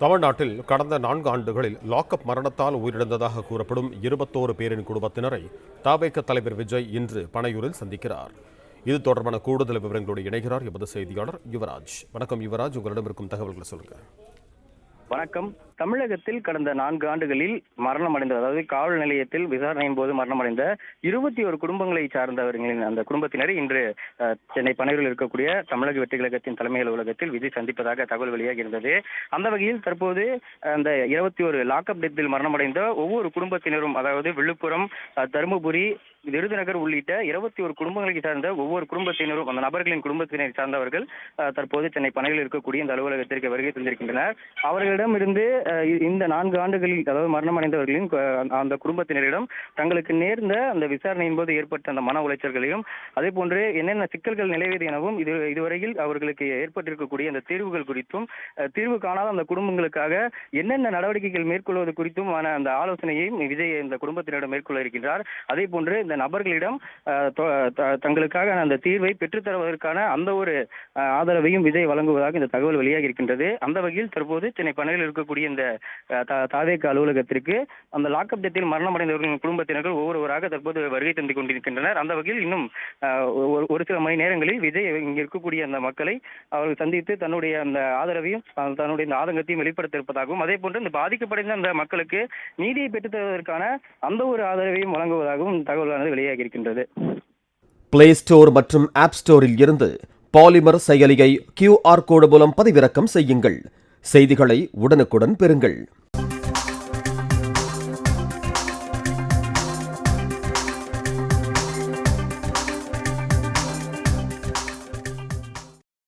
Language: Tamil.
தமிழ்நாட்டில் கடந்த 4 ஆண்டுகளில் லாக்அப் மரணத்தால் உயிரிழந்ததாக கூறப்படும் 21 பேரின் குடும்பத்தினரை தவேக தலைவர் விஜய் இன்று பனையூரில் சந்திக்கிறார். இது தொடர்பான கூடுதல் விவரங்களோடு இணைகிறார் எமது செய்தியாளர் யுவராஜ். வணக்கம் யுவராஜ், உங்களிடம் இருக்கும் தகவல்களை சொல்லுங்க. வணக்கம். தமிழகத்தில் கடந்த 4 ஆண்டுகளில் மரணமடைந்த, அதாவது காவல் நிலையத்தில் விசாரணையின் போது மரணமடைந்த 21 குடும்பங்களை சார்ந்தவர்களின் அந்த குடும்பத்தினரை இன்று சென்னை பனையூரில் இருக்கக்கூடிய தமிழக வெற்றி கழகத்தின் தலைமை அலுவலகத்தில் விஜய் சந்திப்பதாக தகவல் வெளியாகி இருந்தது. அந்த வகையில் தற்போது அந்த 21 லாக்அப் டெத்தில் மரணமடைந்த ஒவ்வொரு குடும்பத்தினரும், அதாவது விழுப்புரம், தருமபுரி, விருதுநகர் உள்ளிட்ட 21 குடும்பங்களை சார்ந்த ஒவ்வொரு குடும்பத்தினரும், அந்த நபர்களின் குடும்பத்தினரை சார்ந்தவர்கள் தற்போது சென்னை பனையூரில் இருக்கக்கூடிய இந்த அலுவலகத்திற்கு வருகை தந்திருக்கின்றனர். அவர்களிடமிருந்து இந்த 4 ஆண்டுகளில், அதாவது மரணமடைந்தவர்களின் அந்த குடும்பத்தினரிடம் தங்களுக்கு நேர்ந்த அந்த விசாரணையின் போது ஏற்பட்ட அந்த மன உளைச்சல்களையும், அதே போன்று என்னென்ன சிக்கல்கள் நிலவியது எனவும், இதுவரையில் அவர்களுக்கு ஏற்பட்டிருக்கக்கூடிய அந்த தீர்வுகள் குறித்தும், தீர்வு காணாத அந்த குடும்பங்களுக்காக என்னென்ன நடவடிக்கைகள் மேற்கொள்வது குறித்தும் அந்த ஆலோசனையையும் விஜய் இந்த குடும்பத்தினரிடம் மேற்கொள்ள இருக்கின்றார். அதே போன்று இந்த நபர்களிடம் தங்களுக்காக அந்த தீர்வை பெற்றுத்தருவதற்கான அந்த ஒரு ஆதரவையும் விஜய் வழங்குவதாக இந்த தகவல் வெளியாகி இருக்கின்றது. அந்த வகையில் தற்போது சென்னை பனையூரில் இருக்கக்கூடிய இந்த தவேக அலுவலகத்திற்கு அந்த லாக்அப் டெத்தில் மரணமடைந்தவர்களின் குடும்பத்தினர்கள் ஒவ்வொருவராக தற்போது வருகை தந்து கொண்டிருக்கின்றனர். அந்த வகையில் இன்னும் ஒரு சில மணி நேரங்களில் விஜய் இங்க இருக்கக்கூடிய அந்த மக்களை அவர்கள் சந்தித்து தன்னுடைய அந்த ஆதரவையும் தன்னுடைய இந்த ஆதங்கத்தையும் வெளிப்படுத்த இருப்பதாகவும், அதே போன்று இந்த பாதிக்கப்படைந்த அந்த மக்களுக்கு நீதியை பெற்றுத் தருவதற்கான அந்த ஒரு ஆதரவையும் வழங்குவதாகவும் தகவலானது வெளியாகி இருக்கின்றது. பிளே ஸ்டோர் மற்றும் ஆப் ஸ்டோரில் இருந்து பாலிமர் செயலியை QR கோடு மூலம் பதிவிறக்கம் செய்யுங்கள். செய்திகளை உடனுக்குடன் பெறுங்கள்.